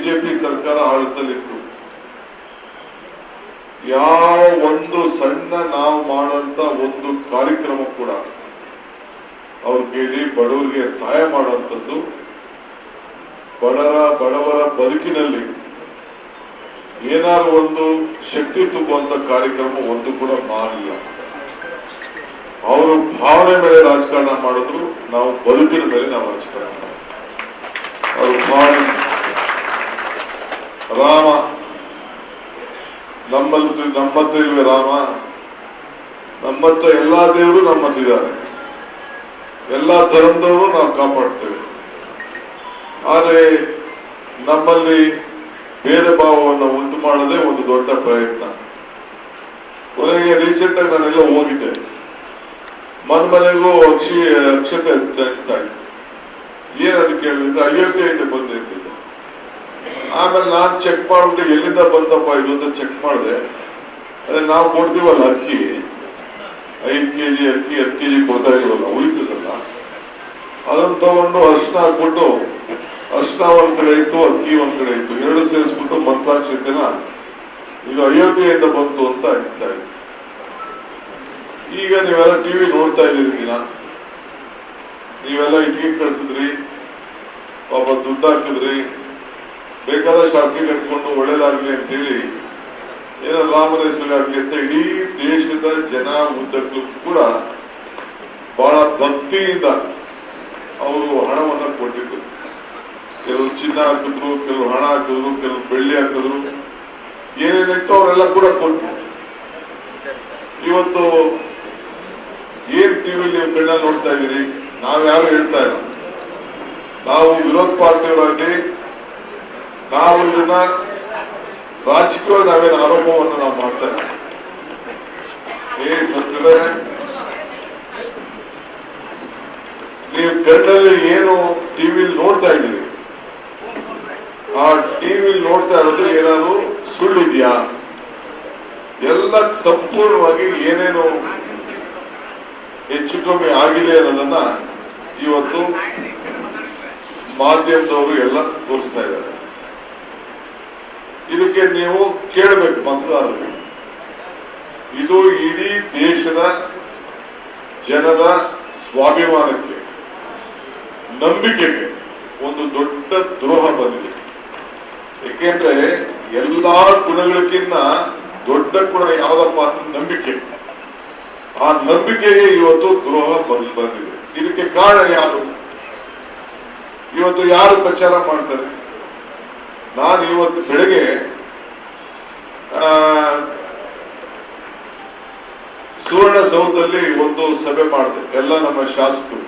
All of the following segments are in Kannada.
ಬಿಜೆಪಿ ಸರ್ಕಾರ ಆಡಳಿತದಲ್ಲಿತ್ತು. ಯಾವ ಒಂದು ಸಣ್ಣ ನಾವು ಮಾಡಂತ ಒಂದು ಕಾರ್ಯಕ್ರಮ ಕೂಡ ಅವ್ರ ಕೇಳಿ ಬಡವರಿಗೆ ಸಹಾಯ ಮಾಡುವಂಥದ್ದು, ಬಡವರ ಬದುಕಿನಲ್ಲಿ ಏನಾದ್ರು ಒಂದು ಶಕ್ತಿ ತುಂಬುವಂತ ಕಾರ್ಯಕ್ರಮ ಒಂದು ಕೂಡ ಮಾಡಲಿಲ್ಲ. ಅವರು ಭಾವನೆ ಮೇಲೆ ರಾಜಕಾರಣ ಮಾಡಿದ್ರು, ನಾವು ಬದುಕಿನ ಮೇಲೆ ನಾವು ರಾಜಕಾರಣ ಮಾಡಿದ್ರು. ಅವರು ಭಾವನೆ ರಾಮ ನಮ್ಮತ್ತ ಇಲ್ವೇ ರಾಮ, ನಮ್ಮತ್ತ ಎಲ್ಲಾ ದೇವರು ನಮ್ಮತ್ತಿದ್ದಾರೆ, ಎಲ್ಲಾ ಧರ್ಮದವರು ನಾವು ಕಾಪಾಡ್ತೇವೆ. ಆದರೆ ನಮ್ಮಲ್ಲಿ ಭೇದ ಭಾವವನ್ನು ಉಂಟು ಮಾಡದೆ ಒಂದು ದೊಡ್ಡ ಪ್ರಯತ್ನ. ಕೊನೆಗೆ ರೀಸೆಂಟ್ ಆಗಿ ನಾನೆಲ್ಲ ಹೋಗಿದ್ದೆ, ಮನೆಗೂ ಅಕ್ಷತೆ ಹಚ್ತಾ ಇದ್ದೆ. ಏನದಕ್ಕೆ ಹೇಳಿದ್ರೆ ಅಯೋಧ್ಯೆಯಿಂದ ಬಂದಿದ್ದೆ. ಆಮೇಲೆ ನಾನ್ ಚೆಕ್ ಮಾಡ್ಬಿಟ್ಟು ಎಲ್ಲಿಂದ ಬಂದಪ್ಪ ಇದು ಅಂತ ಚೆಕ್ ಮಾಡಿದೆ. ಅದೇ ನಾವು ಕೊಡ್ತೀವಲ್ಲ ಅಕ್ಕಿ, 5 kg ಅಕ್ಕಿ 10 kg ಕೊಡ್ತಾ ಇದೀವಲ್ಲ, ಉಳಿತದಲ್ಲ, ಅದನ್ನ ತಗೊಂಡು ಅರ್ಶನ ಹಾಕ್ಬಿಟ್ಟು, ಅರ್ಶನ ಒಂದ್ ಕಡೆ ಇತ್ತು, ಅಕ್ಕಿ ಒಂದ್ ಕಡೆ ಇತ್ತು, ಎರಡು ಸೇರಿಸ್ಬಿಟ್ಟು ಮಂತ್ರಾಕ್ಷತೆನ ಇದು ಅಯೋಧ್ಯೆಯಿಂದ ಬಂತು ಅಂತ ಅನಿಸ್ತಾ ಇತ್ತು. ಈಗ ನೀವೆಲ್ಲ ಟಿವಿ ನೋಡ್ತಾ ಇದ್ದೀರಿ ದಿನ, ನೀವೆಲ್ಲ ಇಟ್ಟಿಗೆ ಕಳ್ಸಿದ್ರಿ, ಪಾಪ ದುಡ್ಡು ಹಾಕಿದ್ರಿ, ಬೇಕಾದಷ್ಟು ಅಕ್ಕಿ ಕಟ್ಕೊಂಡು ಒಳ್ಳೇದಾಗ್ಲಿ ಅಂತೇಳಿ ಏನೋ ರಾಮನ ಹೆಸರಿಗಾಗ್ಲಿ ಅಂತ ಇಡೀ ದೇಶದ ಜನ ಉದ್ದಕ್ಕೂ ಕೂಡ ಬಹಳ ಭಕ್ತಿಯಿಂದ ಅವರು ಹಣವನ್ನ ಕೊಟ್ಟಿದ್ರು. ಕೆಲವರು ಚಿನ್ನ ಹಾಕಿದ್ರು, ಕೆಲವರು ಹಣ ಹಾಕಿದ್ರು, ಕೆಲವರು ಬೆಳ್ಳಿ ಹಾಕಿದ್ರು, ಏನೇನಿತ್ತು ಅವರೆಲ್ಲ ಕೂಡ ಕೊಟ್ಟರು. ಇವತ್ತು ಏನ್ ಟಿವಿ ನೀವು ಕಣ್ಣಲ್ಲಿ ನೋಡ್ತಾ ಇದ್ದೀರಿ, ನಾವ್ಯಾರು ಹೇಳ್ತಾ ಇಲ್ಲ, ನಾವು ವಿರೋಧ ಪಾರ್ಟಿಯವರಾಗ್ಲಿ ನಾವು ಇದನ್ನ ರಾಜಕೀಯವಾಗಿ ನಾವೇನು ಆರೋಪವನ್ನು ನಾವು ಮಾಡ್ತಾ ಇಲ್ಲ. ನೀವು ಕಣ್ಣಲ್ಲಿ ಏನು ಟಿವಿಲಿ ನೋಡ್ತಾ ಇದ್ದೀರಿ, ಆ ಟಿವಿಲಿ ನೋಡ್ತಾ ಇರೋದು ಏನಾದ್ರು ಸುಳ್ಳಿದ್ಯಾ? ಎಲ್ಲ ಸಂಪೂರ್ಣವಾಗಿ ಏನೇನು ಹೆಚ್ಚು ಕಮ್ಮಿ ಆಗಿದೆ ಅನ್ನೋದನ್ನ ಇವತ್ತು ಮಾಧ್ಯಮದವರು ಎಲ್ಲ ತೋರಿಸ್ತಾ ಇದ್ದಾರೆ. ಇದಕ್ಕೆ ನೀವು ಕೇಳಬೇಕು ಮತದಾರರಿಗೆ. ಇದು ಇಡೀ ದೇಶದ ಜನರ ಸ್ವಾಭಿಮಾನಕ್ಕೆ, ನಂಬಿಕೆಗೆ ಒಂದು ದೊಡ್ಡ ದ್ರೋಹ ಬಂದಿದೆ. ಏಕೆಂದ್ರೆ ಎಲ್ಲಾ ಗುಣಗಳಕ್ಕಿಂತ ದೊಡ್ಡ ಗುಣ ಯಾವ್ದಪ್ಪ ಅಂದ್ರೆ ನಂಬಿಕೆ. ಆ ನಂಬಿಕೆಗೆ ಇವತ್ತು ದ್ರೋಹ ಬಂದಿದೆ. ಇದಕ್ಕೆ ಕಾರಣ ಯಾರು? ಇವತ್ತು ಯಾರು ಪ್ರಚಾರ ಮಾಡ್ತಾರೆ? ನಾನು ಇವತ್ತು ಬೆಳಗ್ಗೆ ಸುವರ್ಣಸೌಧದಲ್ಲಿ ಒಂದು ಸಭೆ ಮಾಡಿದೆ. ಎಲ್ಲ ನಮ್ಮ ಶಾಸಕರು,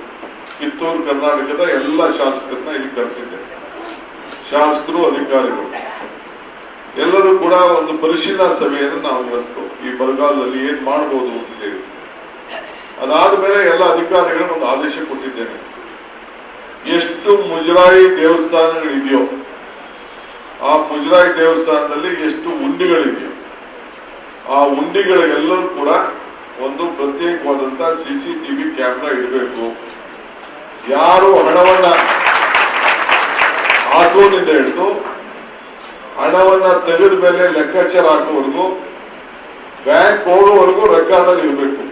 ಕಿತ್ತೂರು ಕರ್ನಾಟಕದ ಎಲ್ಲ ಶಾಸಕರನ್ನ ಇಲ್ಲಿ ಕರೆಸಿದ್ದೆ. ಶಾಸಕರು, ಅಧಿಕಾರಿಗಳು ಎಲ್ಲರೂ ಕೂಡ ಒಂದು ಪರಿಶೀಲನಾ ಸಭೆಯನ್ನು ನಾವು ನಡೆಸ್ತೇವೆ. ಈ ಬರಗಾಲದಲ್ಲಿ ಏನ್ ಮಾಡಬಹುದು ಅಂತ ಹೇಳಿ. ಅದಾದ್ಮೇಲೆ ಎಲ್ಲ ಅಧಿಕಾರಿಗಳು ಒಂದು ಆದೇಶ ಕೊಟ್ಟಿದ್ದೇನೆ. ಎಷ್ಟು ಮುಜರಾಯಿ ದೇವಸ್ಥಾನಗಳಿದೆಯೋ, ಆ ಮುಜರಾಯಿ ದೇವಸ್ಥಾನದಲ್ಲಿ ಎಷ್ಟು ಹುಂಡಿಗಳಿದೆಯೋ, ಆ ಹುಂಡಿಗಳಿಗೆಲ್ಲರೂ ಕೂಡ ಒಂದು ಪ್ರತ್ಯೇಕವಾದಂತ CCTV ಕ್ಯಾಮೆರಾ ಇಡಬೇಕು. ಯಾರು ಹಣವನ್ನ ಹಾಕೋದ್ರಿಂದ ಹಿಡಿದು ಹಣವನ್ನ ತೆಗೆದ ಮೇಲೆ ಲೆಕ್ಕಾಚಾರ ಹಾಕುವವರೆಗೂ, ಬ್ಯಾಂಕ್ ಹೋಗೋವರೆಗೂ ರೆಕಾರ್ಡ್ ಅಲ್ಲಿ ಇರಬೇಕು.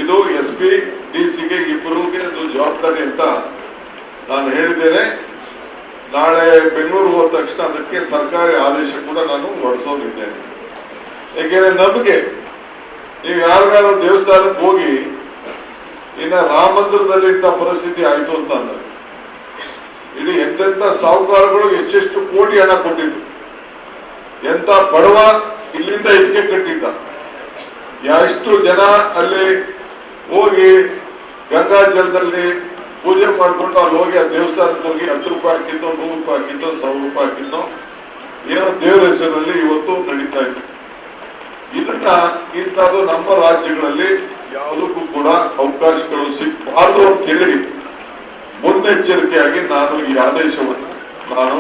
ಇದು SP DC ಇಬ್ಬರಿಗೆ ಅದು ಜವಾಬ್ದಾರಿ ಅಂತ ನಾನು ಹೇಳಿದ್ದೇನೆ. ನಾಳೆ ಬೆಂಗಳೂರು ಹೋದ ತಕ್ಷಣ ಅದಕ್ಕೆ ಸರ್ಕಾರಿ ಆದೇಶ ಕೂಡ ನಾನು ಹೊರಡಿಸೋದಿದ್ದೇನೆ. ಯಾಕೆಂದ್ರೆ ನಮಗೆ ನೀವು ಯಾರಿಗಾರು ದೇವಸ್ಥಾನಕ್ಕೆ ಹೋಗಿ ಇನ್ನ ರಾಮ ಮಂದಿರದಲ್ಲಿ ಇಂಥ ಪರಿಸ್ಥಿತಿ ಆಯ್ತು ಅಂತ ಅಂದ್ರೆ, ಇಡೀ ಎಂತೆಂತ ಸಾಹುಕಾರಗಳು ಎಷ್ಟೆಷ್ಟು ಕೋಟಿ ಹಣ ಕೊಟ್ಟಿದ್ರು, ಎಂತ ಬಡವ ಇಲ್ಲಿಂದ ಇಟ್ಕೆ ಕಟ್ಟಿದ್ದ, ಎಷ್ಟು ಜನ ಅಲ್ಲಿ ಹೋಗಿ ಗಂಗಾ ಜಲದಲ್ಲಿ ಪೂಜೆ ಮಾಡ್ಕೊಂಡು ಅಲ್ಲಿ ಹೋಗಿ ಆ ದೇವಸ್ಥಾನಕ್ಕೆ ಹೋಗಿ 10 ರೂಪಾಯಿ ಹಾಕಿದ್ದೋ, 100 ರೂಪಾಯಿ ಹಾಕಿದ್ದೋ, 1000 ರೂಪಾಯಿ ಹಾಕಿದ್ದೋ, ಏನೋ ದೇವರ ಹೆಸರಿನಲ್ಲಿ ಇವತ್ತು ನಡೀತಾ ಇತ್ತು. ಇದನ್ನ ಇಂಥದ್ದು ನಮ್ಮ ರಾಜ್ಯಗಳಲ್ಲಿ ಯಾವುದಕ್ಕೂ ಕೂಡ ಅವಕಾಶಗಳು ಸಿಗಬಾರದು ಅಂತ ಹೇಳಿ ಮುನ್ನೆಚ್ಚರಿಕೆಯಾಗಿ ನಾನು ಈ ಆದೇಶವನ್ನು ನಾನು